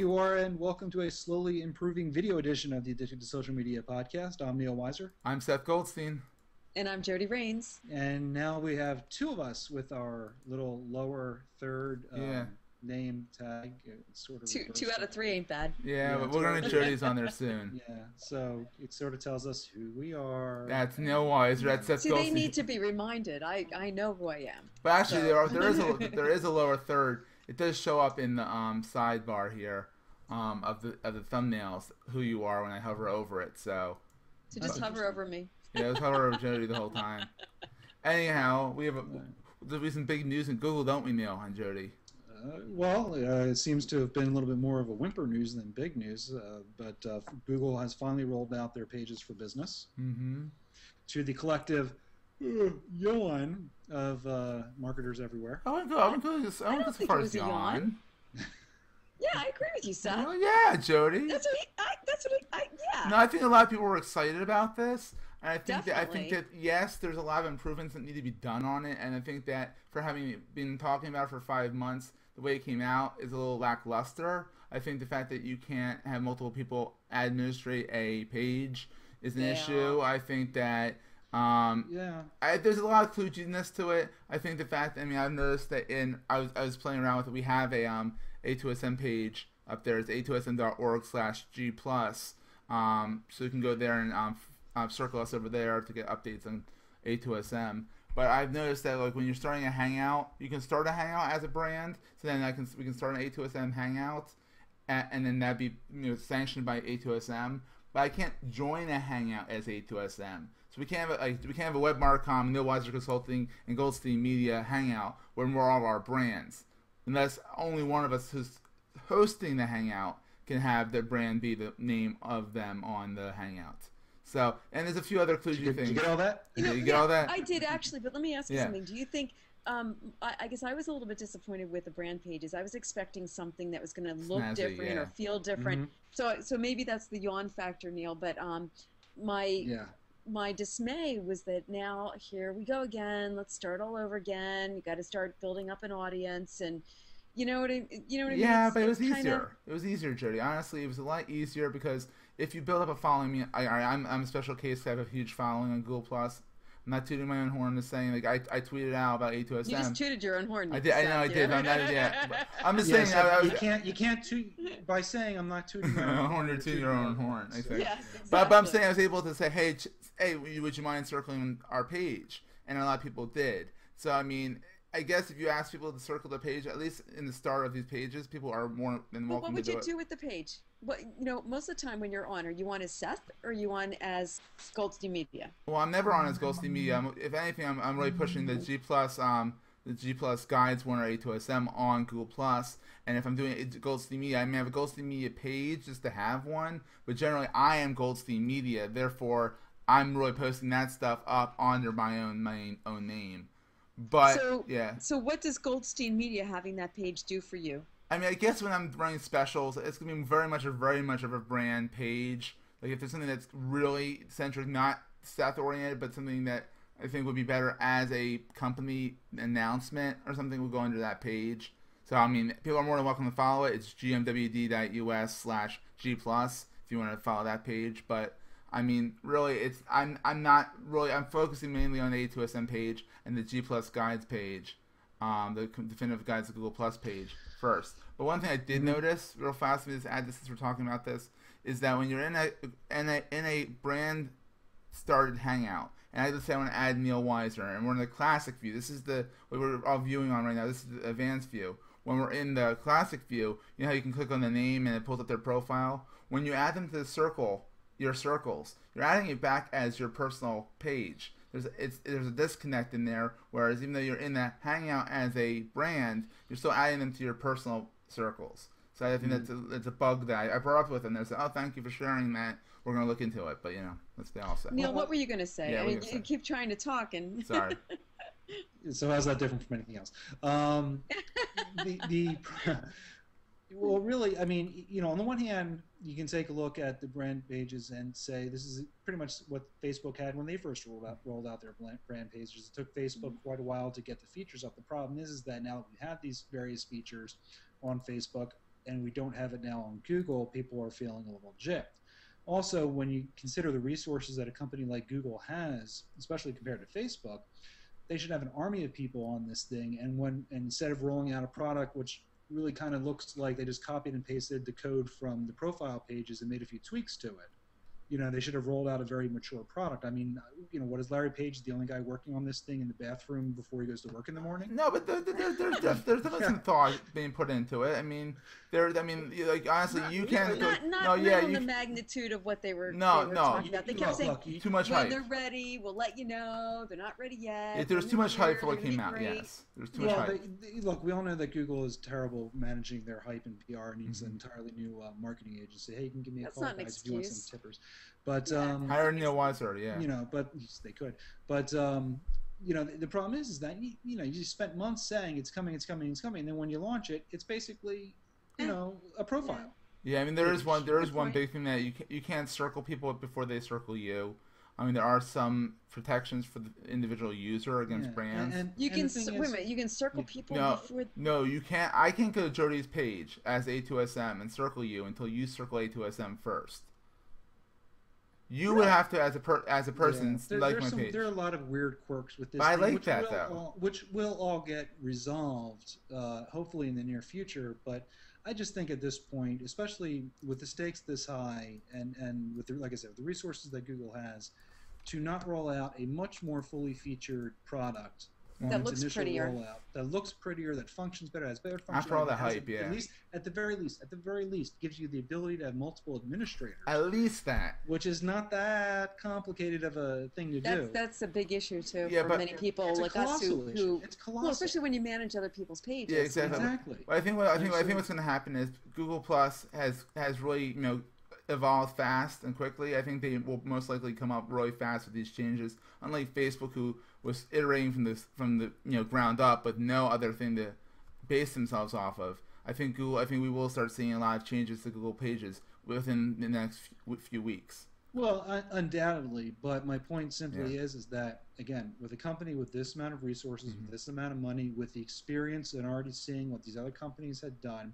you are, and welcome to a slowly improving video edition of the Addicted to Social Media podcast. I'm Neil Weiser. I'm Seth Goldstein. And I'm Jody Raines. And now we have two of us with our little lower third name tag. It's sort of two out of three ain't bad. Yeah, but we're going to Jody's on there soon. Yeah, so it sort of tells us who we are. That's Neil Weiser. That's Seth See, Goldstein. They need to be reminded. I know who I am. But actually, there is a lower third. It does show up in the sidebar here of the thumbnails who you are when I hover over it. So just hover over me. Yeah, just hover over Jody the whole time. Anyhow, there'll be some big news in Google, don't we, Neil, on Jody? It seems to have been a little bit more of a whimper news than big news, but Google has finally rolled out their Pages for Business to the collective yawn of marketers everywhere. I wouldn't go so far as yawn. Yeah, I agree with you, Seth. Well, yeah, Jody. Yeah. No, I think a lot of people were excited about this. And I think Definitely. that yes, there's a lot of improvements that need to be done on it, and I think that for having been talking about it for 5 months, the way it came out is a little lackluster. I think the fact that you can't have multiple people administrate a page is an issue. I think that there's a lot of kludginess to it. I think the fact, I've noticed that I was playing around with it. We have a A2SM page up there. It's a2sm.org/G+. So you can go there and circle us over there to get updates on A2SM. But I've noticed that when you're starting a Hangout, you can start a Hangout as a brand. So then we can start an A2SM Hangout, and then that'd be sanctioned by A2SM. But I can't join a Hangout as A2SM. So we can't have a WebMarcom, Neil Weiser Consulting, and Goldstein Media Hangout where we're all of our brands, unless only one of us who's hosting the Hangout can have their brand be the name of them on the Hangout. So, and there's a few other kludgy things. Did you get all that? You get all that? I did actually, but let me ask you something. Do you think? I guess I was a little bit disappointed with the brand pages. I was expecting something that was going to look different or feel different. So maybe that's the yawn factor, Neil. But my dismay was that now here we go again. Let's start all over again. You got to start building up an audience, and you know what I mean. Yeah, but it was easier. It was easier, Jody. Honestly, it was a lot easier because if you build up a following, I'm a special case. I have a huge following on Google Plus. I'm not tooting my own horn. Just saying, I tweeted out about A2SM. You just tooted your own horn. I did. I know I did. I'm not yet. I'm just saying. You can't toot by saying I'm not tooting my own horn. You're tooting your own horn. Exactly. Yes, exactly. But I'm saying I was able to say, hey, would you mind circling our page? And a lot of people did. So I guess if you ask people to circle the page, at least in the start of these pages, people are more than welcome to do it. What would you do with the page? Most of the time when you're on, are you on as Seth or are you on as Goldstein Media? Well, I'm never on as Goldstein Media. If anything, I'm really pushing the G+, the G+ Guides one or A2SM on Google+. And if I'm doing Goldstein Media, I may have a Goldstein Media page just to have one. But generally, I am Goldstein Media. Therefore, I'm really posting that stuff up under my own name. But So what does Goldstein Media having that page do for you? I guess when I'm running specials, it's gonna be very much of a brand page. Like if there's something that's really centric, not Seth oriented, but something that I think would be better as a company announcement or something, will go under that page. So people are more than welcome to follow it. It's gmwd.us/G+. If you want to follow that page, but really, I'm focusing mainly on the A2SM page and the G+ Guides page, the definitive guides to Google Plus page first. But one thing I did notice real fast, let me just add this since we're talking about this, is that when you're in a brand started Hangout, and let's say I want to add Neil Weiser, and we're in the classic view. This is what we're all viewing on right now. This is the advanced view. When we're in the classic view, you know how you can click on the name and it pulls up their profile. When you add them to your circles, you're adding it back as your personal page. There's a disconnect in there, whereas even though you're in the Hangout as a brand, you're still adding them to your personal circles. So I think that's a bug that I brought up with them. They said, "Oh, thank you for sharing that. We're going to look into it." But that's the all said. Neil, what were you going to say? Yeah, you keep trying to talk and. Sorry. So how's that different from anything else? Well, really, on the one hand, you can take a look at the brand pages and say this is pretty much what Facebook had when they first rolled out their brand pages. It took Facebook quite a while to get the features up. The problem is that now that we have these various features on Facebook, and we don't have it now on Google, people are feeling a little gypped. Also, when you consider the resources that a company like Google has, especially compared to Facebook, they should have an army of people on this thing. And instead of rolling out a product which really kind of looks like they just copied and pasted the code from the profile pages and made a few tweaks to it, they should have rolled out a very mature product. I mean, what is Larry Page, the only guy working on this thing in the bathroom before he goes to work in the morning? No, but there's definitely some thought being put into it. I mean, like honestly, you can't. Not the magnitude of what they were. Talking about. They kept saying too much hype. When they're ready, we'll let you know. They're not ready yet. There's too much hype for what came out. Yes, there's too much hype. Look, we all know that Google is terrible managing their hype and PR, and needs an entirely new marketing agency. Hey, you can give me a call, guys, if you want some tippers. But hire Neil Weiser, yeah. But they could. But the problem is that you spent months saying it's coming, and then when you launch it, it's basically a profile. Yeah, I mean there is one big thing that you can't circle people before they circle you. I mean there are some protections for the individual user against brands. And you can you can circle people before. No, you can't. I can't go to Jody's page as A2SM and circle you until you circle A2SM first. You would have to, as a person, like my page. There are a lot of weird quirks with this. But I like that, which will all get resolved, hopefully in the near future. But I just think at this point, especially with the stakes this high, and with like I said, the resources that Google has, to not roll out a much more fully featured product that looks prettier, rollout, that looks prettier, that functions better, has better functionality. After all the hype, At the very least, gives you the ability to have multiple administrators. At least that. Which is not that complicated of a thing to do. That's a big issue too for many people like us who it's colossal. Well, especially when you manage other people's pages. Yeah, exactly. Well, I think what's going to happen is Google Plus has really evolved fast and quickly. I think they will most likely come up really fast with these changes. Unlike Facebook, who was iterating from the ground up with no other thing to base themselves off of. I think we will start seeing a lot of changes to Google Pages within the next few weeks. Well, undoubtedly, but my point simply is that, again, with a company with this amount of resources, with this amount of money, with the experience and already seeing what these other companies had done,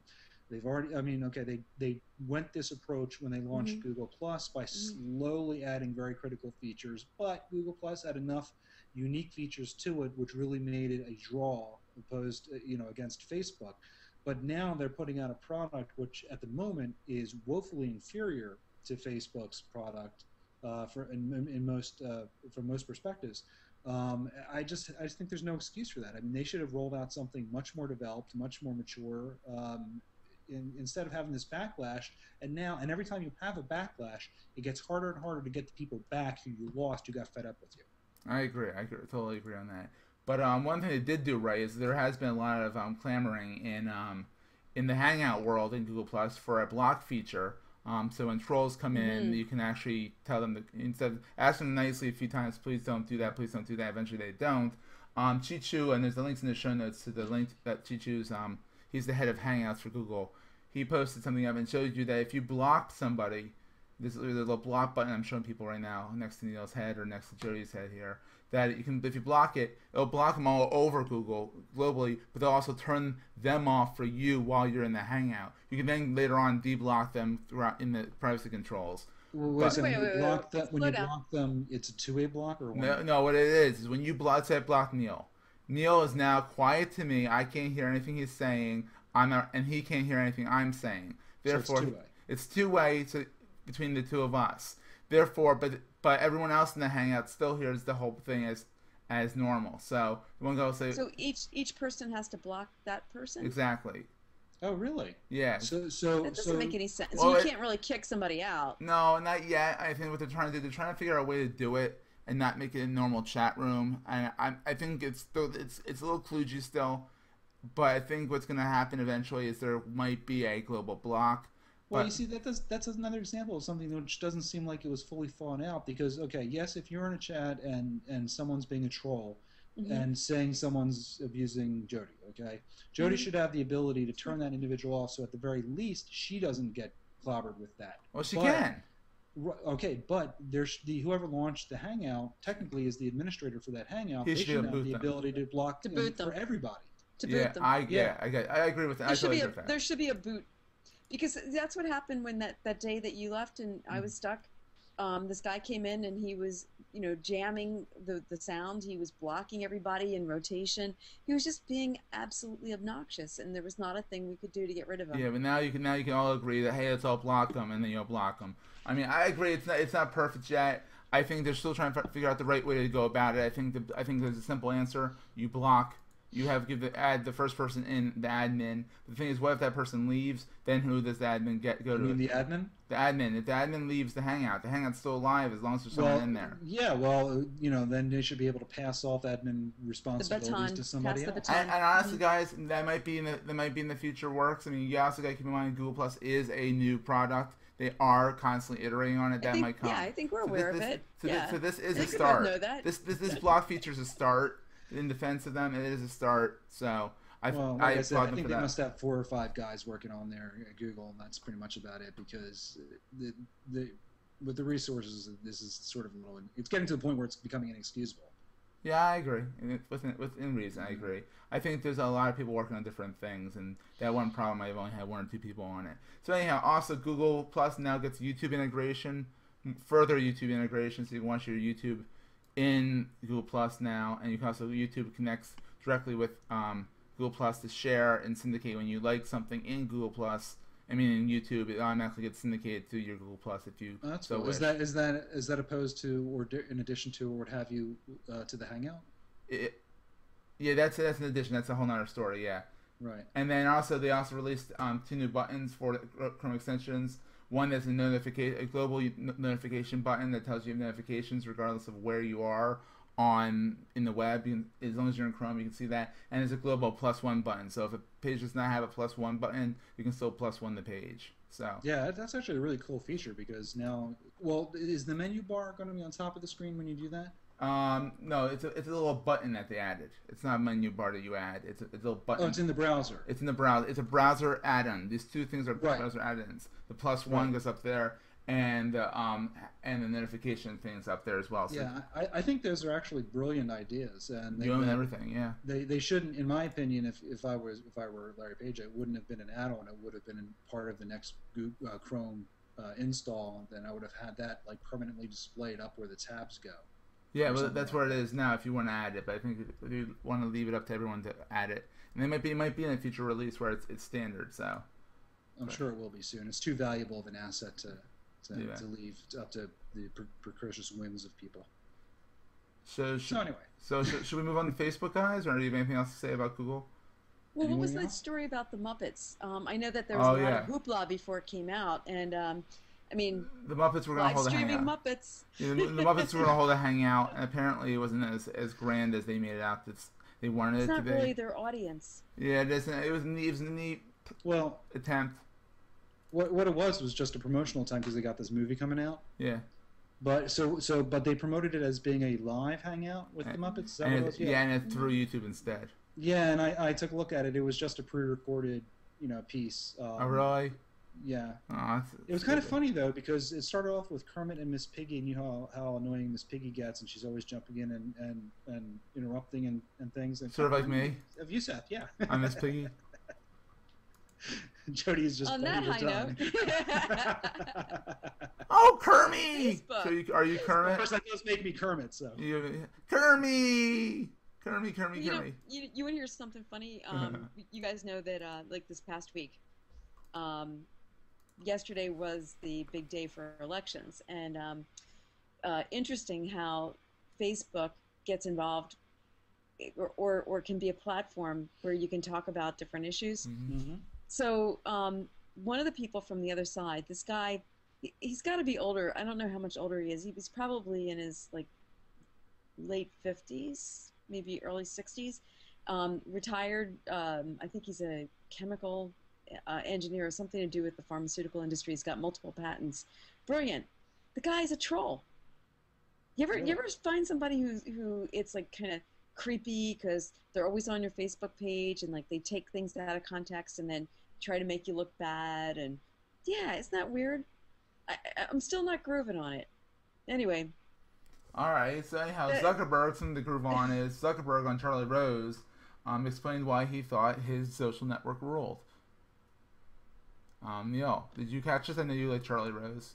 they've already, they went this approach when they launched Google Plus by slowly adding very critical features, but Google Plus had enough unique features to it which really made it a draw opposed, against Facebook. But now they're putting out a product which at the moment is woefully inferior to Facebook's product from most perspectives. I just think there's no excuse for that. I mean, they should have rolled out something much more developed, much more mature, instead of having this backlash. And every time you have a backlash, it gets harder and harder to get the people back who you lost, who got fed up with you. I agree. Totally agree on that. But one thing they did do right is there has been a lot of clamoring in the Hangout world in Google Plus for a block feature. So when trolls come in, you can actually tell them instead of asking them nicely a few times, please don't do that, please don't do that. Eventually they don't. Chichu, and there's the links in the show notes to the link that Chichu's. He's the head of Hangouts for Google. He posted something up and showed you that if you blocked somebody, there's a little block button I'm showing people right now next to Neil's head or next to Jody's head here. That you can, if you block it, it'll block them all over Google globally, but they'll also turn them off for you while you're in the Hangout. You can then later on deblock them throughout in the privacy controls. When you block them, it's a two-way block or one? No. What it is when you block Neil. Neil is now quiet to me. I can't hear anything he's saying. And he can't hear anything I'm saying. Therefore, so it's two-way between the two of us. Therefore, but everyone else in the Hangout still hears the whole thing as normal. So one goes say. So each person has to block that person. Exactly. Oh, really? Yeah. So that doesn't make any sense. Well, you can't really kick somebody out. No, not yet. I think what they're trying to do, they're trying to figure out a way to do it and not make it a normal chat room. I think it's a little kludgy still, but I think what's going to happen eventually is there might be a global block. Well, you see, that's another example of something which doesn't seem like it was fully thought out. Because, okay, yes, if you're in a chat and someone's being a troll and saying someone's abusing Jody, okay, Jody should have the ability to turn that individual off, so at the very least she doesn't get clobbered with that. Well, she can. Okay, but there's whoever launched the Hangout technically is the administrator for that Hangout. They should have the ability to block boot them for everybody. To boot them. I agree with that. There should be a boot Because that's what happened when that day that you left and I was stuck. This guy came in and he was, jamming the sound. He was blocking everybody in rotation. He was just being absolutely obnoxious, and there was not a thing we could do to get rid of him. Yeah, but now you can all agree that, hey, let's all block them, and then you'll block them. I mean, I agree. It's not perfect yet. I think they're still trying to figure out the right way to go about it. I think there's a simple answer. You block. You have to add the first person in, the admin. The thing is, what if that person leaves? Then who does the admin go to? You mean the admin? The admin. If the admin leaves the Hangout's still alive as long as there's someone in there. Yeah, well, then they should be able to pass off admin responsibilities to somebody else. And honestly, guys, that might be in the future works. I mean, you also got to keep in mind Google Plus is a new product. They are constantly iterating on it. That might come. Yeah, I think we're aware of it. So this is a start. Know that. This block feature is a start. In defense of them, it is a start. So I think they must have 4 or 5 guys working on there at Google, and that's pretty much about it. Because with the resources, this is sort of it's getting to the point where it's becoming inexcusable. Yeah, I agree. Within reason, I agree. I think there's a lot of people working on different things, and that one problem I've only had 1 or 2 people on it. So anyhow, also Google Plus now gets YouTube integration, further YouTube integration, so you can watch your YouTube in Google Plus now, and you can also YouTube connects directly with Google Plus to share and syndicate when you like something in Google Plus. I mean, in YouTube, it automatically gets syndicated to your Google Plus if you. That's so cool. Is that opposed to or in addition to or what have you to the Hangout? Yeah, that's an addition. That's a whole nother story. Yeah. Right. And then they also released 2 new buttons for Chrome extensions. One that's a global notification button that tells you have notifications regardless of where you are in the web. As long as you're in Chrome, you can see that. And there's a global +1 button. So if a page does not have a +1 button, you can still +1 the page. So yeah, that's actually a really cool feature because now, is the menu bar going to be on top of the screen when you do that? No, it's a little button that they added. It's not a menu bar that you add. It's a little button. Oh, it's in the browser. It's in the browser. It's a browser add-on. These 2 things are browser add-ins. The +1 goes up there, and the notification thing's up there as well. So yeah, I think those are actually brilliant ideas, and you own everything. Yeah, they shouldn't, in my opinion. If I were Larry Page, it wouldn't have been an add-on. It would have been part of the next Chrome install. Then I would have had that permanently displayed up where the tabs go. Yeah, well, that's where it is now if you want to add it. But I think if you want to leave it up to everyone to add it. And it might be in a future release where it's standard. So I'm sure it will be soon. It's too valuable of an asset to leave up to the precocious whims of people. So anyway. So should we move on to Facebook, guys? Or do you have anything else to say about Google? Well, what was that story about the Muppets? I know that there was a lot of hoopla before it came out. And I mean, the Muppets were going to hold a hangout. Muppets. Yeah, the Muppets were going to hold a hangout, and apparently it wasn't as grand as they made it out. They wanted it to be. It's not really their audience. Yeah, it isn't. It was a neat attempt. What it was just a promotional time because they got this movie coming out. Yeah. But but they promoted it as being a live hangout with the Muppets. Is that what it was? Yeah, and it through YouTube instead. Yeah, and I took a look at it. It was just a pre-recorded, piece. Oh, really? Yeah. Oh, it was kind of funny though because it started off with Kermit and Miss Piggy, and you know how annoying Miss Piggy gets, and she's always jumping in and interrupting and things. And sort of like me. Of you, Seth, yeah. I'm Miss Piggy. Jody is just on that high note. Oh, Kermit! So are you Kermit? Of course, that does make me Kermit. So Kermit. You want to hear something funny? You guys know that this past week, yesterday was the big day for elections, and interesting how Facebook gets involved or can be a platform where you can talk about different issues. Mm-hmm. So one of the people from the other side, this guy, he's got to be older. I don't know how much older he is. He was probably in his late 50s, maybe early 60s. Retired. I think he's a chemical engineer or something to do with the pharmaceutical industry. He's got multiple patents. Brilliant. The guy's a troll. You ever find somebody who it's kind of creepy because they're always on your Facebook page and they take things out of context and then try to make you look bad, and yeah, isn't that weird? I'm still not grooving on it. Anyway. All right. So anyhow, Zuckerberg, something to groove on is Zuckerberg on Charlie Rose explained why he thought his social network ruled. Neil, did you catch this? I know you like Charlie Rose.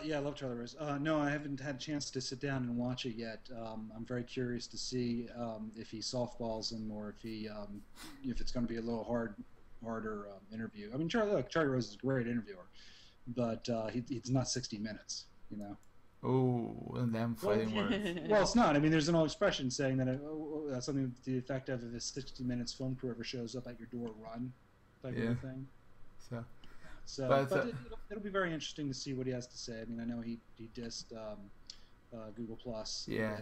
Yeah, I love Charlie Rose. No, I haven't had a chance to sit down and watch it yet. I'm very curious to see if he softballs him or if it's going to be a little harder interview. I mean, Charlie Rose is a great interviewer, but he's not 60 minutes, you know. Oh, and them fighting words. Well, it's not. I mean, there's an old expression saying that something to the effect of, if a 60 minutes film crew ever shows up at your door, run, type of thing. But it'll be very interesting to see what he has to say. I mean, I know he dissed Google Plus. Yeah.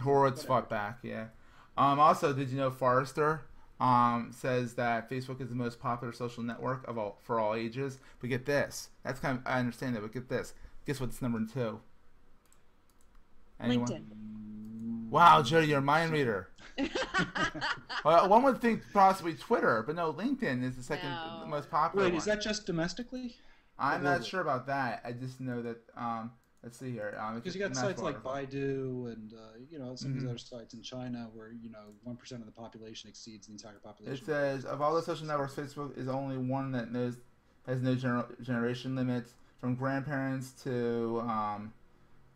Horowitz fought back. Yeah. Also, did you know Forrester says that Facebook is the most popular social network for all ages? But get this. That's kind of, I understand that, but get this. Guess what's number 2? Anyone? LinkedIn. Wow, Jody, you're a mind reader. Well, one would think possibly Twitter, but no, LinkedIn is the second most popular. Wait, is that just domestically? I'm not sure about that. I just know that. Let's see here. Because you got sites like Baidu and some of these other sites in China where 1% of the population exceeds the entire population. It says of all the social networks, Facebook is only one that has no generation limits. From grandparents to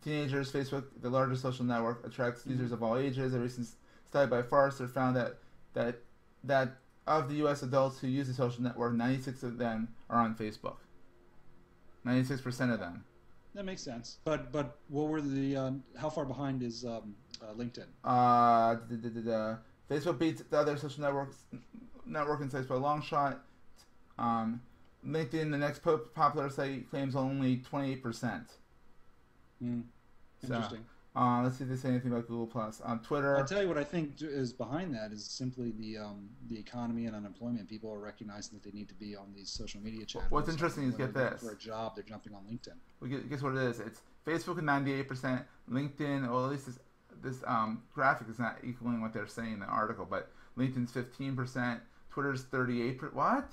teenagers, Facebook, the largest social network, attracts users of all ages. A recent study by Forrester found that of the U.S. adults who use the social network, 96 of them are on Facebook. 96% of them. That makes sense. But what were the how far behind is LinkedIn? Facebook beats the other social networking sites by a long shot. LinkedIn, the next popular site, claims only 28%. Interesting. Let's see if they say anything about Google Plus. Twitter. I'll tell you what I think is behind that is simply the economy and unemployment. People are recognizing that they need to be on these social media channels. What's interesting is, get this. For a job, they're jumping on LinkedIn. Well, guess what it is? It's Facebook at 98%, LinkedIn, well, at least this graphic is not equaling what they're saying in the article, but LinkedIn's 15%, Twitter's 38%. What?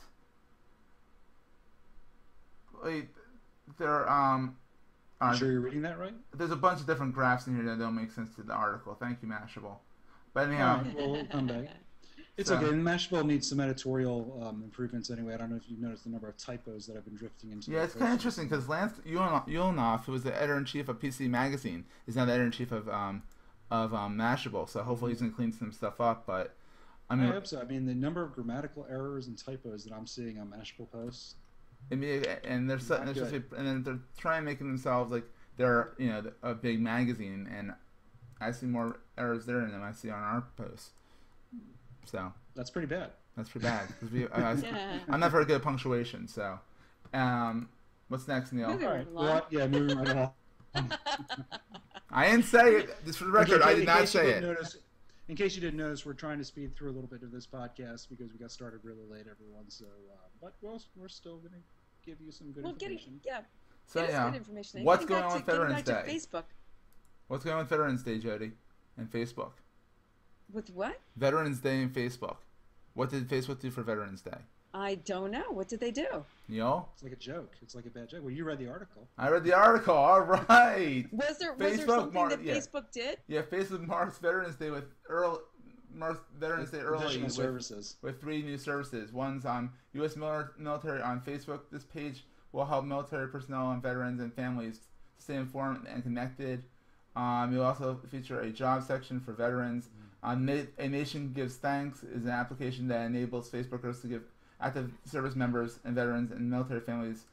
Wait, there you sure you're reading that right? There's a bunch of different graphs in here that don't make sense to the article. Thank you, Mashable. But anyhow, right, well, we'll come back. It's okay. Mashable needs some editorial improvements anyway. I don't know if you've noticed the number of typos that I've been drifting into. Yeah, it's kind of interesting because Lance Ulanoff, who was the editor-in-chief of PC Magazine, is now the editor-in-chief of Mashable. So hopefully he's going to clean some stuff up. But I hope so. I mean, the number of grammatical errors and typos that I'm seeing on Mashable posts. And they're trying making themselves like they're a big magazine, and I see more errors there than I see on our posts. So that's pretty bad. That's pretty bad because I'm not very good at punctuation. So, what's next, Neil? Moving moving right along. I didn't say it. Just for the record, I did not say it. In case you didn't notice, we're trying to speed through a little bit of this podcast because we got started really late, everyone. So, but we're still going to give you some good information. So good information. What's going on with Veterans Day? Facebook. What's going on with Veterans Day, Jody, and Facebook? With what? Veterans Day and Facebook. What did Facebook do for Veterans Day? I don't know. What did they do? Neil? It's like a joke. It's like a bad joke. Well, you read the article. I read the article. All right. Was there something that Facebook did? Yeah, Facebook marks Veterans Day early Additional services. With 3 new services. One's on U.S. military on Facebook. This page will help military personnel and veterans and families stay informed and connected. You'll also feature a job section for veterans. A Nation Gives Thanks is an application that enables Facebookers to give active service members and veterans and military families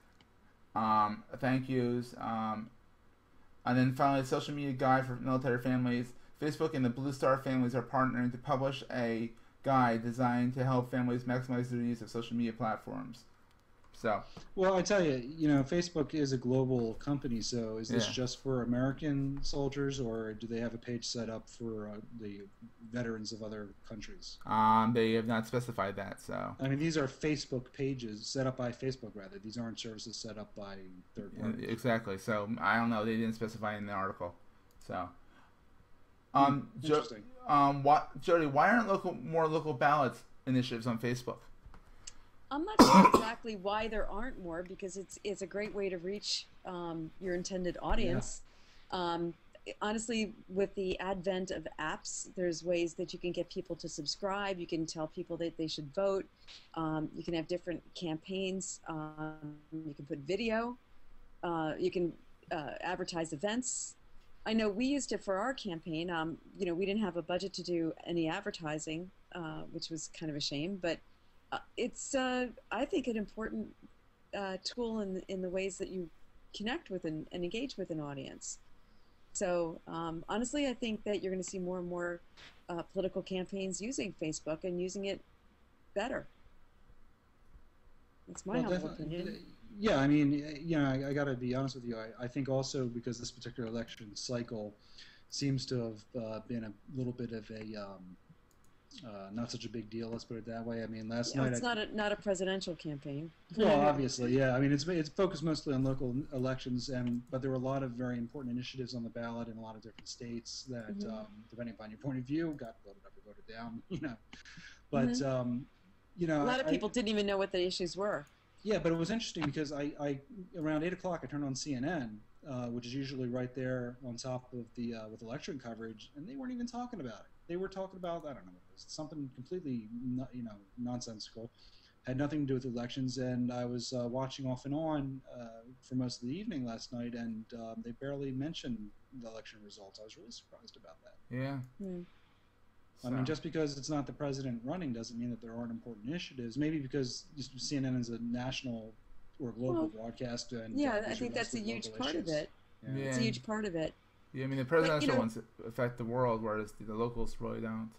thank yous. And then finally, a social media guide for military families. Facebook and the Blue Star families are partnering to publish a guide designed to help families maximize their use of social media platforms. So, well, I tell you, Facebook is a global company. So, is this just for American soldiers, or do they have a page set up for the veterans of other countries? They have not specified that. So, I mean, these are Facebook pages set up by Facebook, rather. These aren't services set up by third parties. Exactly. So, I don't know. They didn't specify in the article. So, interesting. Jody, why aren't more local ballot initiatives on Facebook? I'm not sure exactly why there aren't more, because it's a great way to reach your intended audience. honestly, with the advent of apps, there's ways that you can get people to subscribe. You can tell people that they should vote. You can have different campaigns. You can put video. You can advertise events. I know we used it for our campaign. You know, we didn't have a budget to do any advertising, which was kind of a shame. But it's, I think, an important tool in the ways that you connect with and engage with an audience. So honestly, I think that you're going to see more and more political campaigns using Facebook and using it better. That's my humble opinion. Yeah, I mean, you know, I got to be honest with you. I think also because this particular election cycle seems to have been a little bit of a not such a big deal. Let's put it that way. I mean, last night it's not a presidential campaign. Well, obviously, yeah. I mean, it's focused mostly on local elections, but there were a lot of very important initiatives on the ballot in a lot of different states that, depending upon your point of view, got voted up or voted down. You know, but you know, a lot of people didn't even know what the issues were. Yeah, but it was interesting because I around 8 o'clock I turned on CNN, which is usually right there on top of the with election coverage, and they weren't even talking about it. They were talking about, I don't know what it was, something completely nonsensical, had nothing to do with elections, and I was watching off and on for most of the evening last night, and they barely mentioned the election results. I was really surprised about that. Yeah. I mean, just because it's not the president running doesn't mean that there aren't important initiatives. Maybe because CNN is a national or global broadcast. And, I think that's a huge part of it. Yeah. It's a huge part of it. Yeah, I mean, the presidential ones affect the world, whereas the locals really don't.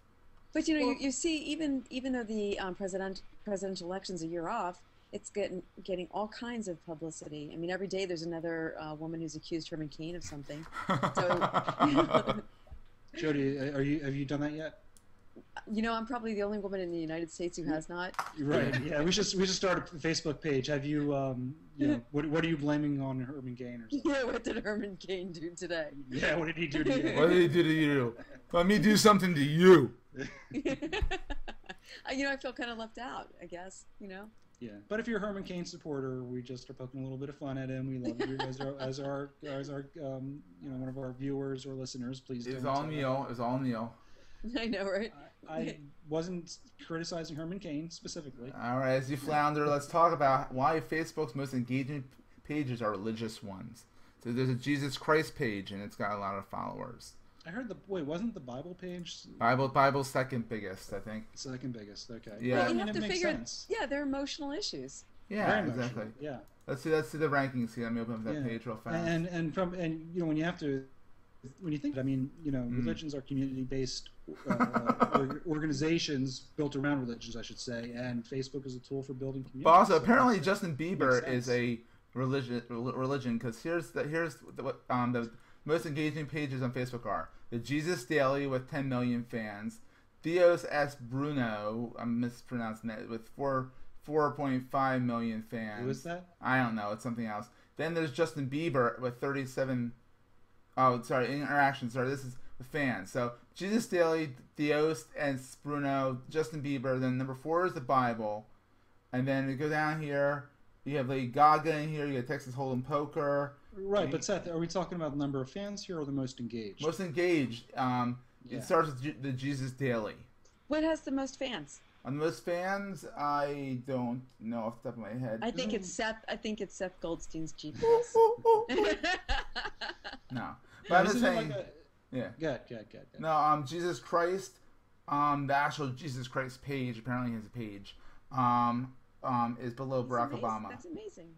But, you know, you see, even though the presidential election's a year off, it's getting all kinds of publicity. I mean, every day there's another woman who's accused Herman Cain of something. So, Jody, have you done that yet? You know, I'm probably the only woman in the United States who has not. Right. Yeah. We should start a Facebook page. Have you? You know, what are you blaming on Herman Cain or something? Yeah. What did Herman Cain do today? Yeah. What did he do to you? What did he do to you? Let me do something to you. You know, I feel kind of left out, I guess. You know. Yeah, but if you're a Herman Cain supporter, we just are poking a little bit of fun at him. We love you as our one of our viewers or listeners. Please. It was all Neil. It was all Neil. I know, right? I wasn't criticizing Herman Cain specifically. All right, as you flounder, let's talk about why Facebook's most engaging pages are religious ones. So there's a Jesus Christ page, and it's got a lot of followers. I heard wasn't the Bible page? Bible's second biggest, I think. Second biggest, okay. Yeah, well, you have to figure. Yeah, they're emotional issues. Yeah, exactly. Yeah. Let's see the rankings here. Let me open up that page real fast. And you know, when you think, I mean, you know, religions are community-based organizations built around religions, I should say, and Facebook is a tool for building communities. But also, apparently, Justin Bieber is a religion because here's the most engaging pages on Facebook are the Jesus Daily with 10 million fans, A2SM Bruno, I'm mispronouncing that, with 4.5 million fans. Who is that? I don't know. It's something else. Then there's Justin Bieber with 37. Oh, sorry, interactions. Sorry, this is the fans. So Jesus Daily, A2SM Bruno, Justin Bieber. Then number 4 is the Bible, and then you go down here. You have Lady Gaga in here. You have Texas Hold'em Poker. Right, but Seth, are we talking about the number of fans here or the most engaged? Most engaged. It starts with the Jesus Daily. What has the most fans? On the most fans, I don't know off the top of my head. I think it's Seth. I think it's Seth Goldstein's GPS. No, but I'm just saying. Good. No, Jesus Christ. The actual Jesus Christ page apparently has a page. Is below Barack Obama. That's amazing.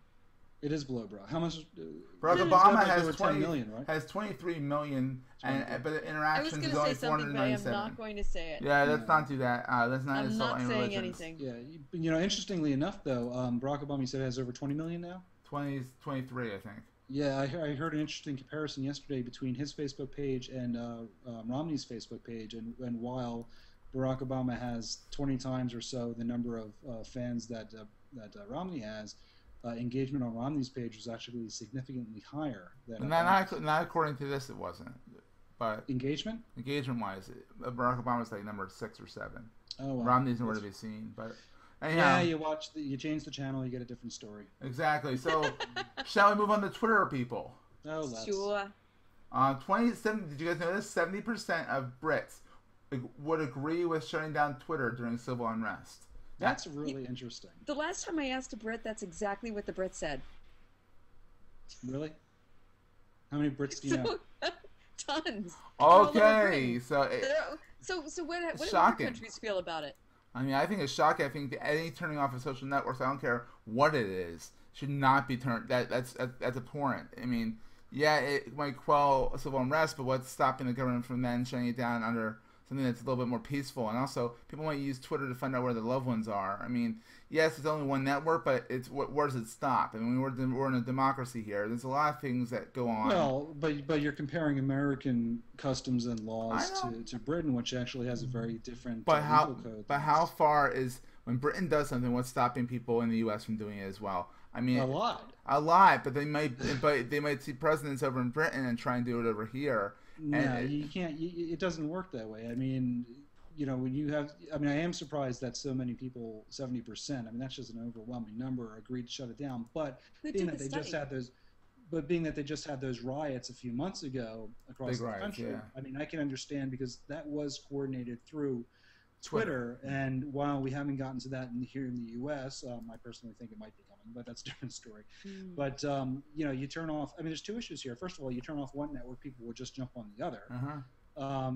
It is below Barack. How much? Barack Obama has 20 million, right? Has 23 million, but interactions is only 497. But I am not going to say it. Yeah, let's not do that. Let's not insult any religions. Anything. Yeah, you know, interestingly enough, though, Barack Obama, you said has over 20 million now. 23, I think. Yeah, I heard an interesting comparison yesterday between his Facebook page and Romney's Facebook page, and while Barack Obama has 20 times or so the number of fans that Romney has, engagement on Romney's page was actually significantly higher than. Not according to this, it wasn't. But engagement-wise, Barack Obama's like number 6 or 7. Oh, wow. Romney's nowhere to be seen, but. Anyhow, you change the channel, you get a different story. Exactly. So, shall we move on to Twitter, people? Oh, let's. Sure. 27. Did you guys know this? 70% of Brits would agree with shutting down Twitter during civil unrest. That's really interesting. The last time I asked a Brit, that's exactly what the Brit said. Really? How many Brits do you know? Tons. Okay, so what do other countries feel about it? I mean, I think it's shocking. I think any turning off of social networks, I don't care what it is, should not be turned. That's abhorrent. I mean, yeah, it might quell civil unrest, but what's stopping the government from then shutting it down under something that's a little bit more peaceful? And also, people might use Twitter to find out where their loved ones are. I mean, yes, it's only one network, but where does it stop? I mean, we're in a democracy here. There's a lot of things that go on. Well, but you're comparing American customs and laws to Britain, which actually has a very different legal code. But how far is, when Britain does something, what's stopping people in the U.S. from doing it as well? I mean, a lot. But they might see presidents over in Britain and try and do it over here. No, you can't. It doesn't work that way. I mean, when you have, I am surprised that so many people, 70%. I mean, that's just an overwhelming number, agreed to shut it down. But being that they just had those riots a few months ago across the country, yeah. I mean, I can understand because that was coordinated through Twitter. And while we haven't gotten to that here in the U.S., I personally think it might be coming, but that's a different story. But you turn off. I mean, there's two issues here. First of all, you turn off one network, people will just jump on the other.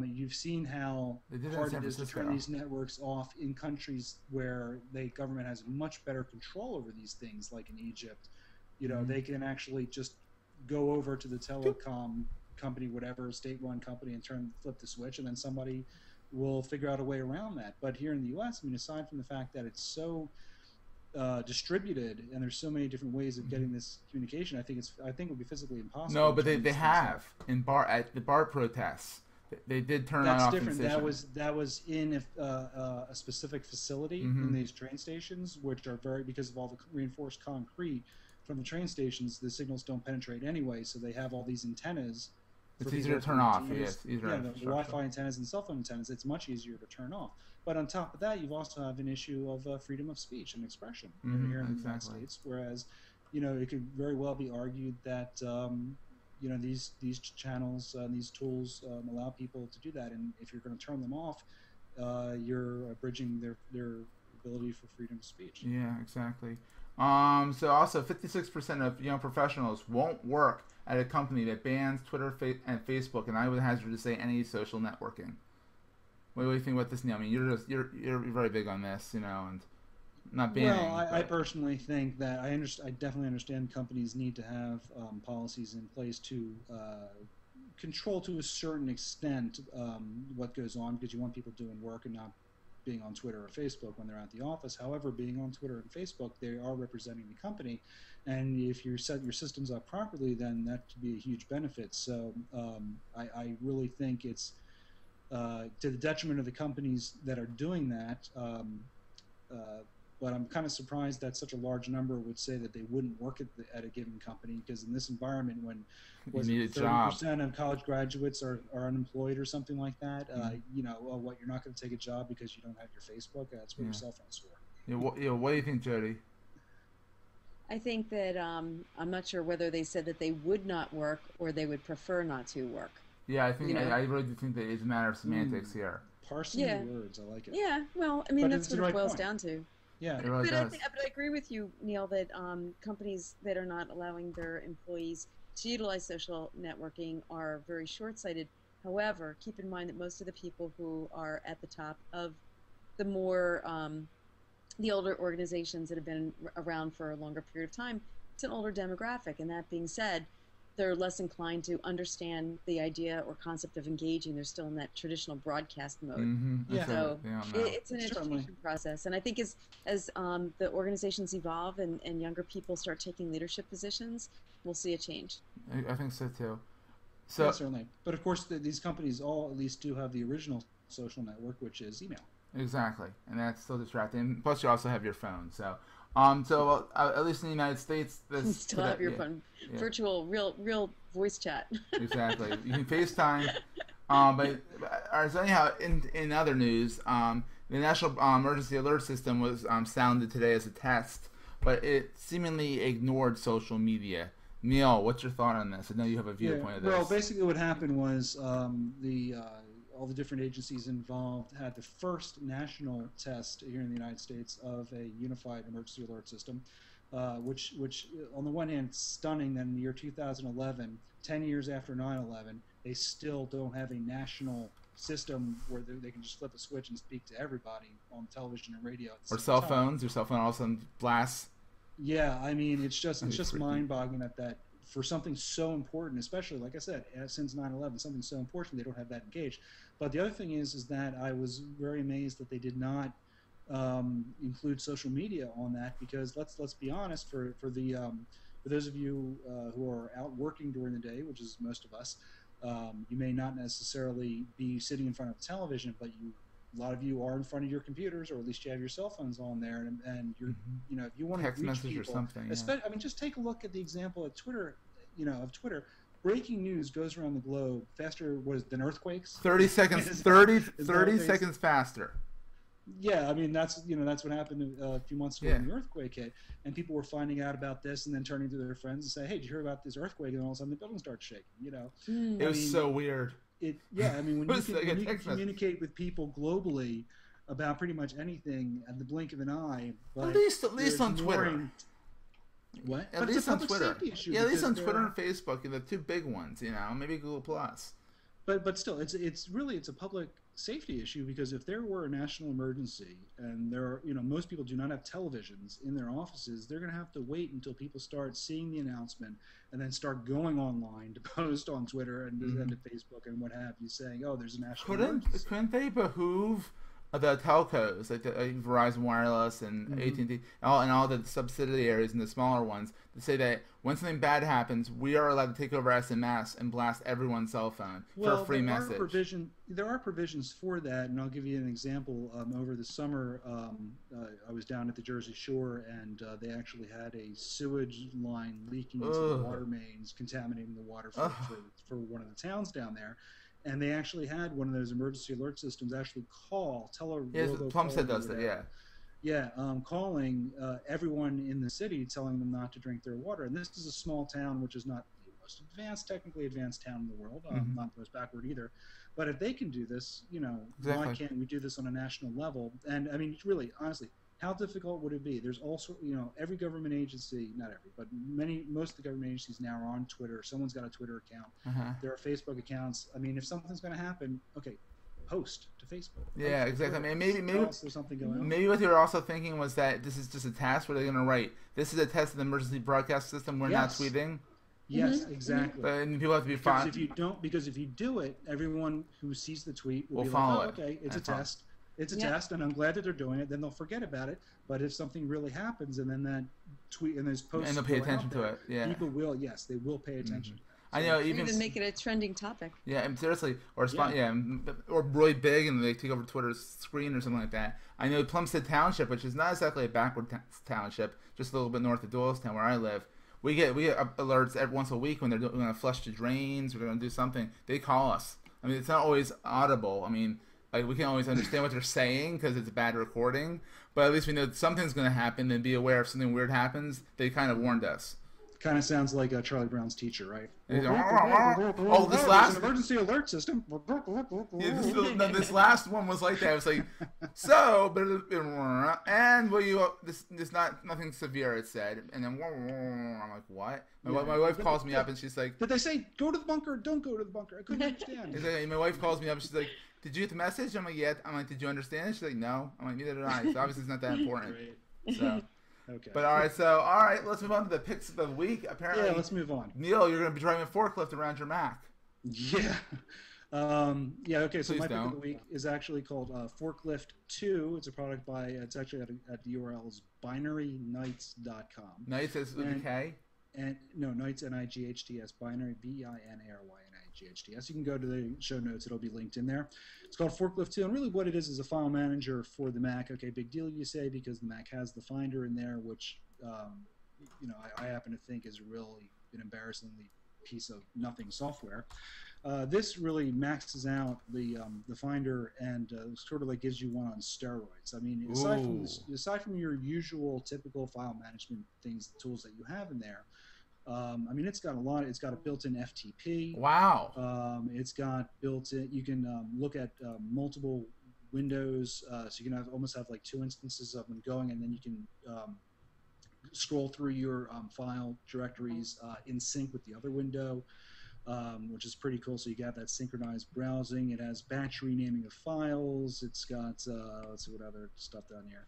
You've seen how hard it is to turn these networks off in countries where the government has much better control over these things, like in Egypt. They can actually just go over to the telecom company, whatever state-run company, and flip the switch, and then somebody will figure out a way around that. But here in the U.S., I mean, aside from the fact that it's so distributed and there's so many different ways of getting this communication, I think it would be physically impossible. No, but they have at the bar protests. They did turn on off. That's different. That was in a specific facility in these train stations, which are because of all the reinforced concrete from the train stations, the signals don't penetrate anyway. So they have all these antennas. It's easier to turn off. Yes, the Wi-Fi antennas and cell phone antennas. It's much easier to turn off. But on top of that, you've also have an issue of freedom of speech and expression here in the United States. Whereas, it could very well be argued that these channels, these tools allow people to do that. And if you're going to turn them off, you're abridging their ability for freedom of speech. Yeah, exactly. So also 56% of young professionals won't work at a company that bans Twitter and Facebook, and I would hazard to say any social networking. What do you think about this, Neil? I mean, you're very big on this, and not banning. Well, I personally think that I definitely understand companies need to have policies in place to control to a certain extent what goes on, because you want people doing work and not being on Twitter or Facebook when they're at the office. However, being on Twitter and Facebook, they are representing the company, and if you set your systems up properly, then that could be a huge benefit. So I really think it's to the detriment of the companies that are doing that. But I'm kind of surprised that such a large number would say that they wouldn't work at a given company, because in this environment, when 30% of college graduates are unemployed or something like that, what, you're not going to take a job because you don't have your Facebook? That's where your cell phone store. What do you think, Jody? I think that I'm not sure whether they said that they would not work or they would prefer not to work. Yeah, I think I really do think that it's a matter of semantics here. Parsing the words, I like it. Yeah, well, I mean, that's what it boils down to. Yeah, it really does. But I agree with you, Neil, that companies that are not allowing their employees to utilize social networking are very short-sighted. However, keep in mind that most of the people who are at the top of the more the older organizations that have been around for a longer period of time, it's an older demographic. And that being said, they're less inclined to understand the idea or concept of engaging. They're still in that traditional broadcast mode. So it's an education process. And I think as the organizations evolve and younger people start taking leadership positions, we'll see a change. I think so too. Yeah, certainly. But of course, these companies all at least do have the original social network, which is email. Exactly. And that's still distracting. Plus, you also have your phone. So at least in the United States, you still have your phone, virtual, real voice chat. Exactly, you can FaceTime. But so anyhow, in other news, the National Emergency Alert System was sounded today as a test, but it seemingly ignored social media. Neil, what's your thought on this? I know you have a viewpoint of this. Well, basically what happened was all the different agencies involved had the first national test here in the United States of a unified emergency alert system, which on the one hand, stunning that in the year 2011, 10 years after 9/11, they still don't have a national system where they can just flip a switch and speak to everybody on television and radio. Or cell phones. Your cell phone all of a sudden blasts. Yeah, I mean, it's just mind-boggling that for something so important, especially, like I said, since 9/11, something so important, they don't have that engaged. But the other thing is that I was very amazed that they did not include social media on that, because let's be honest, for those of you who are out working during the day, which is most of us, you may not necessarily be sitting in front of a television, but a lot of you are in front of your computers, or at least you have your cell phones on there, and you're, if you want text to reach message people, or something. I mean, just take a look at the example of Twitter. Of Twitter, breaking news goes around the globe faster than earthquakes. 30 seconds. 30 seconds faster. Yeah, I mean that's what happened a few months ago when the earthquake hit, and people were finding out about this and then turning to their friends and say, "Hey, did you hear about this earthquake?" And all of a sudden the building starts shaking. It was so weird. I mean, when you can communicate with people globally about pretty much anything at the blink of an eye, but at least on Twitter. What? At least on Twitter. Yeah, at least on Twitter and Facebook, the two big ones. Maybe Google Plus. But still, it's really a public safety issue, because if there were a national emergency and there are, most people do not have televisions in their offices, they're going to have to wait until people start seeing the announcement and then start going online to post on Twitter and to Facebook and what have you, saying, "Oh, there's a national emergency." Couldn't they behoove the telcos, like the Verizon Wireless and AT&T, and all the subsidiaries and the smaller ones, to say that when something bad happens, we are allowed to take over SMS and blast everyone's cell phone for a free message? There are provisions for that, and I'll give you an example. Over the summer, I was down at the Jersey Shore, and they actually had a sewage line leaking into the water mains, contaminating the water for one of the towns down there. And they actually had one of those emergency alert systems actually Plumstead does that, calling everyone in the city, telling them not to drink their water. And this is a small town, which is not the most technically advanced town in the world, not the most backward either. But if they can do this, why can't we do this on a national level? And I mean, really, honestly, how difficult would it be? There's also, every government agency, not every, but most of the government agencies now are on Twitter. Someone's got a Twitter account. There are Facebook accounts. I mean, if something's going to happen, okay, post to Facebook. Yeah, exactly. I mean, maybe there's something going on. Maybe what they were also thinking was that this is just a test where they're going to write, "This is a test of the emergency broadcast system. We're not tweeting." Yes, exactly. But people have to be fine. Because if you do it, everyone who sees the tweet will be follow like, "Oh, okay, it's a test. It's a test, and I'm glad that they're doing it." Then they'll forget about it. But if something really happens, and then that tweet and those posts, and they'll pay attention to it. Yeah, people will. Yes, they will pay attention. I know, even make it a trending topic. Yeah, and seriously, or really big, and they take over Twitter's screen or something like that. I know Plumstead Township, which is not exactly a backward township, just a little bit north of Doylestown, where I live. We get alerts every once a week when they're going to flush the drains, or going to do something. They call us. I mean, it's not always audible. I mean, we can't always understand what they're saying because it's a bad recording, but at least we know something's going to happen and be aware if something weird happens. They kind of warned us. Kind of sounds like Charlie Brown's teacher, right? This last emergency alert system. This last one was like that. It was like, so, and will you? This nothing severe. It said, and then I'm like, what? My wife calls me up and she's like, did they say go to the bunker? Don't go to the bunker. I couldn't understand. My wife calls me up and she's like, did you get the message? I'm like, yeah. I'm like, did you understand it? She's like, no. I'm like, neither did I. So obviously it's not that important. So. Okay. But all right, let's move on to the picks of the week. Apparently, let's move on. Neil, you're going to be driving a forklift around your Mac. Yeah. Okay. So my pick of the week is actually called Forklift 2. It's a product it's actually at the URL is binarynights.com. Nights is with a K? And no, Nights, Nights, binary, BINARYNIGHTS. You can go to the show notes. It'll be linked in there. It's called Forklift 2, and really what it is a file manager for the Mac. Okay, big deal, you say, because the Mac has the Finder in there, which I happen to think is really an embarrassingly piece of nothing software. This really maxes out the Finder and sort of like gives you one on steroids. I mean, aside from your usual typical file management tools that you have in there, I mean, it's got a lot. It's got a built-in FTP. Wow. It's got built-in. You can look at multiple windows, so you can almost have like 2 instances of them going, and then you can scroll through your file directories in sync with the other window, which is pretty cool. So you got that synchronized browsing. It has batch renaming of files. It's got let's see what other stuff down here.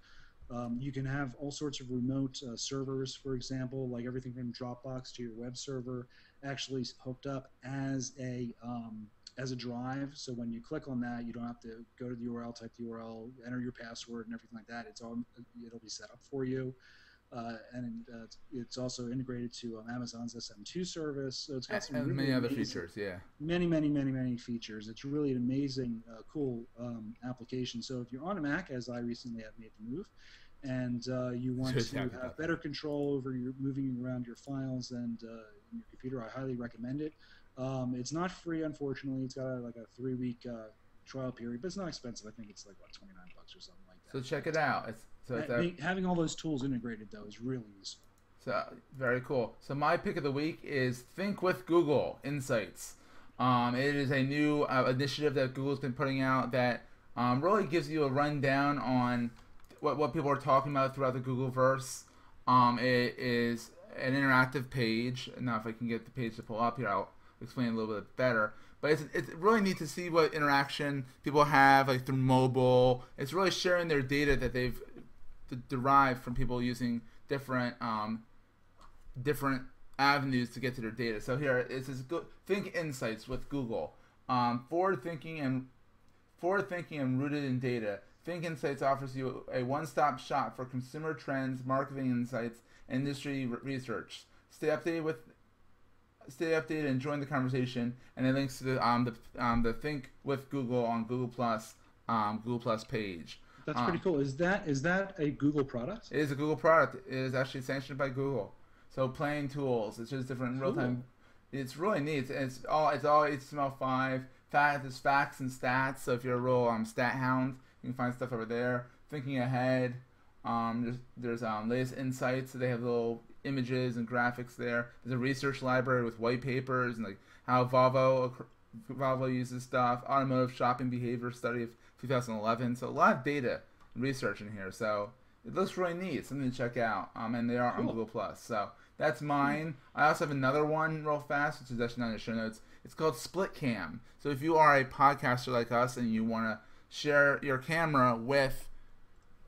You can have all sorts of remote servers, for example, like everything from Dropbox to your web server, actually hooked up as a drive. So when you click on that, you don't have to go to the URL, type the URL, enter your password, and everything like that. It'll be set up for you. And it's also integrated to Amazon's SM2 service. So it's got some really many other features, yeah. Many features. It's really an amazing, cool application. So if you're on a Mac, as I recently have made the move, and you want to have better control over moving around your files and in your computer, I highly recommend it. It's not free, unfortunately. It's got like a 3-week trial period, but it's not expensive. I think it's like what, $29 or something like that. So check it out. Having all those tools integrated though is really useful. So very cool. So my pick of the week is Think with Google Insights. It is a new initiative that Google's been putting out that really gives you a rundown on what people are talking about throughout the Googleverse. It is an interactive page. Now, if I can get the page to pull up here, I'll explain a little bit better. But it's really neat to see what interaction people have, like through mobile. It's really sharing their data that they've derived from people using different avenues to get to their data. So here it says Think Insights with Google. Forward thinking and rooted in data. Think Insights offers you a one-stop shop for consumer trends, marketing insights, and industry research. Stay updated and join the conversation. And it links to the Think with Google on Google Plus page. That's pretty cool. Is that a Google product? It is a Google product. It is actually sanctioned by Google. So playing tools. It's just different real time. It's really neat. It's all HTML5. There's facts and stats. So if you're a real stat hound, you can find stuff over there. Thinking ahead. There's latest insights. So they have little images and graphics there. There's a research library with white papers and like how Volvo uses stuff. Automotive shopping behavior study of 2011. So a lot of data and research in here. So it looks really neat. Something to check out. And they are on Google Plus. So that's mine. I also have another one real fast, which is actually not in the show notes. It's called Split Cam. So if you are a podcaster like us and you want to share your camera with,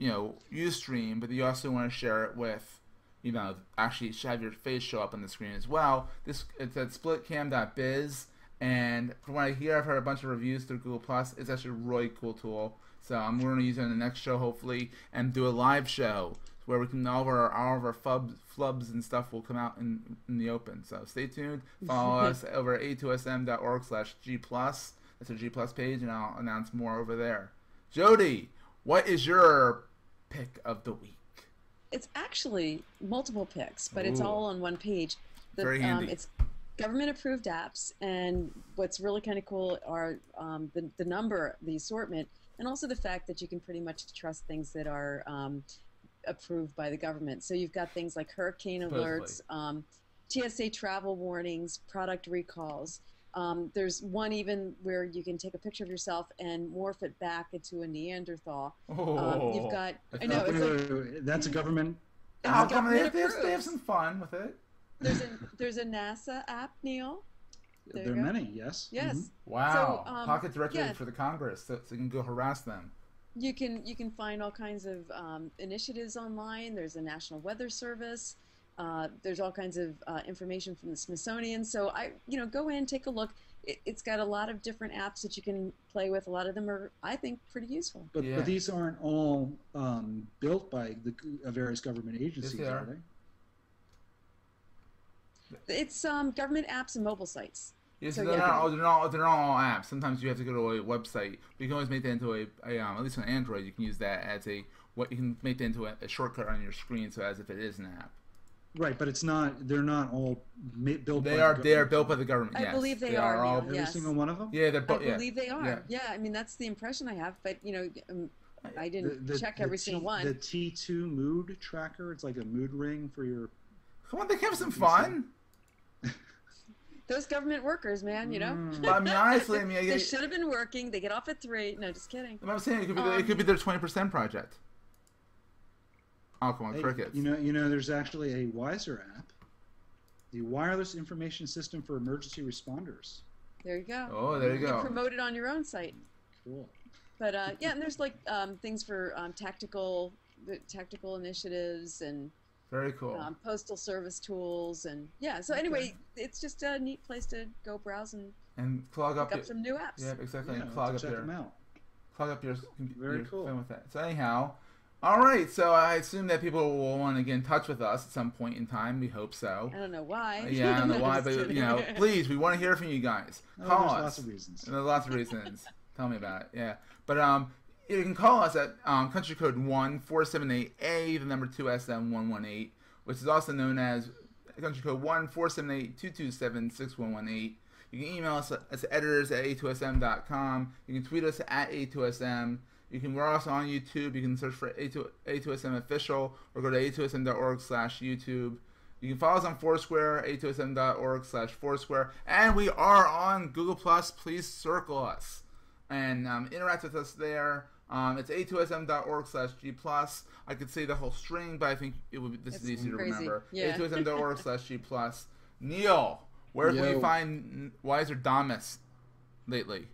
Ustream, but you also want to share it with, actually have your face show up on the screen as well. It's at splitcam.biz. And from what I hear, I've heard a bunch of reviews through Google Plus. It's actually a really cool tool. So I'm going to use it in the next show, hopefully, and do a live show where we can all of our flubs and stuff will come out in the open. So stay tuned. Follow us over at a2sm.org/G+. That's our G+ page, and I'll announce more over there. Jody, what is your pick of the week? It's actually multiple picks, but it's all on one page. Very handy. It's government-approved apps, and what's really kind of cool are the number, the assortment, and also the fact that you can pretty much trust things that are approved by the government. So you've got things like hurricane alerts, TSA travel warnings, product recalls. There's one even where you can take a picture of yourself and morph it back into a Neanderthal. You've got, I know, it's like, that's a government. How come they have some fun with it? There's a NASA app, Neil. There are many, yes. Yes. Mm-hmm. Wow. So, pocket directory for the Congress, so you can go harass them. You can find all kinds of initiatives online. There's a National Weather Service. There's all kinds of information from the Smithsonian. So go in, take a look. It's got a lot of different apps that you can play with. A lot of them are, I think, pretty useful. But these aren't all built by the various government agencies, yes, are they? It's government apps and mobile sites. Yes, so they're not all apps. Sometimes you have to go to a website. But you can always make that into at least on Android, you can use that as you can make that into a shortcut on your screen, so as if it is an app. Right, but it's not. They're not all built. They are built by the government. Yes. I believe they are. All, every single one of them. Yeah, they're both. I believe they are. Yeah, I mean that's the impression I have. But I didn't check every single one. The T2 mood tracker. It's like a mood ring for your. Come on, they can have some fun. Those government workers, man, you know. But I mean, honestly, they should have been working. They get off at 3. No, just kidding. I'm saying it could be their 20% project. Oh, come on, hey, crickets. You know, there's actually a Wiser app, the Wireless Information System for Emergency Responders. There you go. Oh, there you go. You promote it on your own site. Cool. But yeah, and there's like things for tactical initiatives and very cool postal service tools and yeah. So anyway, it's just a neat place to go browse and clog up some new apps. Yeah, exactly. Yeah, and clog up check them out. Clog up your very cool. phone with that. So anyhow, all right. So I assume that people will want to get in touch with us at some point in time. We hope so. I don't know why. Yeah, I don't know why, but please, we want to hear from you guys. Call us. There's lots of reasons. There's lots of reasons. Tell me about it. Yeah, but you can call us at country code 1-478-A, the number 2SM 118, which is also known as country code 1-478-227-6118. You can email us as editors at A2SM.com. You can tweet us at A2SM. We're also on YouTube. You can search for A2SM Official or go to A2SM.org/YouTube. You can follow us on Foursquare, A2SM.org/Foursquare. And we are on Google+. Please circle us and interact with us there. It's A2SM.org/G+. I could say the whole string, but I think this is easy to remember. Yeah. A2SM.org/G+. Neil, where can we find Wiser Damas lately?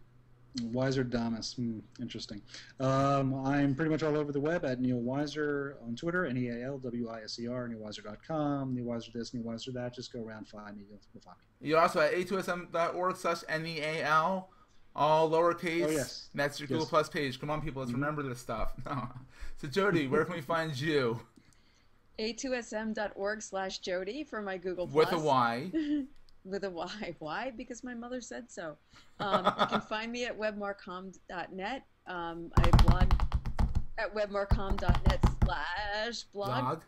Wiser Damas, interesting. I'm pretty much all over the web at Neil Wiser on Twitter, NEALWISER, NeilWiser.com, Neil Wiser this, Neil Wiser that. Just go around, find me, you'll find me. You're also at A2SM.org/NEAL, all lowercase. Oh, yes. That's your Google Plus page. Come on, people, let's remember this stuff. So, Jody, where can we find you? A2SM.org/Jody for my Google Plus. With a Y. With a Y. Why? Because my mother said so. You can find me at webmarcom.net. I blog at webmarcom.net/blog.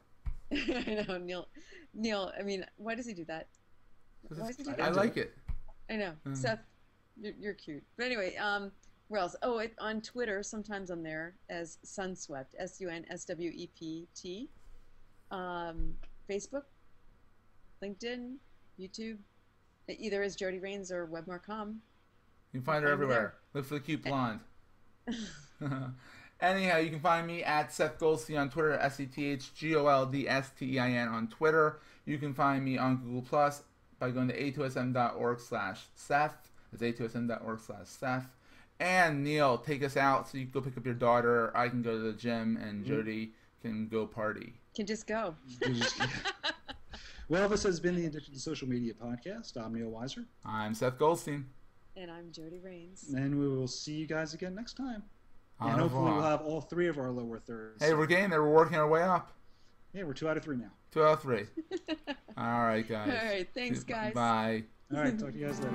I know, Neil, I mean, why does he do that? Why does he do that? I like it. I know. Seth, you're cute. But anyway, where else? Oh, on Twitter, sometimes I'm there as Sunswept, SUNSWEPT. Facebook, LinkedIn, YouTube. Either as Jody Rains or webmarcom. You can find her everywhere. Look for the cute blonde. Anyhow, you can find me at Seth Goldstein on Twitter, SETHGOLDSTEIN on Twitter. You can find me on Google Plus by going to A2SM.org/Seth. That's A2SM.org/Seth. And Neil, take us out so you can go pick up your daughter. I can go to the gym, and Jody can go party. Can just go. Well, this has been the Addicted to Social Media podcast. I'm Neil Wiser. I'm Seth Goldstein. And I'm Jody Rains. And we will see you guys again next time. And hopefully we'll have all 3 of our lower thirds. Hey, we're getting there. We're working our way up. Yeah, we're 2 out of 3 now. 2 out of 3. All right, guys. All right, thanks, guys. Bye. All right, talk to you guys later.